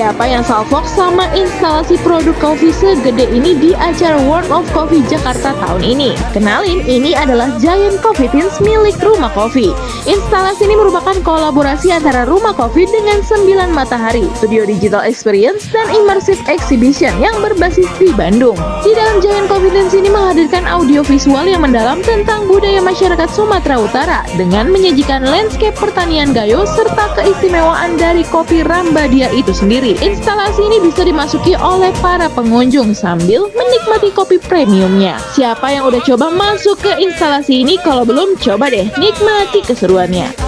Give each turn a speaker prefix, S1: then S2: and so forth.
S1: Siapa yang salfok sama instalasi produk kopi segede ini di acara World of Coffee Jakarta tahun ini? Kenalin, ini adalah Giant Coffee Tins milik Rumah Kopi. Instalasi ini merupakan kolaborasi antara Rumah Kopi dengan 9 Matahari, studio digital experience dan immersive exhibition yang berbasis di Bandung. Di dalam Giant Coffee Tins ini menghadirkan audio visual yang mendalam tentang budaya masyarakat Sumatera Utara dengan menyajikan landscape pertanian Gayo serta keistimewaan dari kopi Rambadia itu sendiri. Instalasi ini bisa dimasuki oleh para pengunjung sambil menikmati kopi premiumnya. Siapa yang udah coba masuk ke instalasi ini? Kalau belum, coba deh nikmati keseruannya.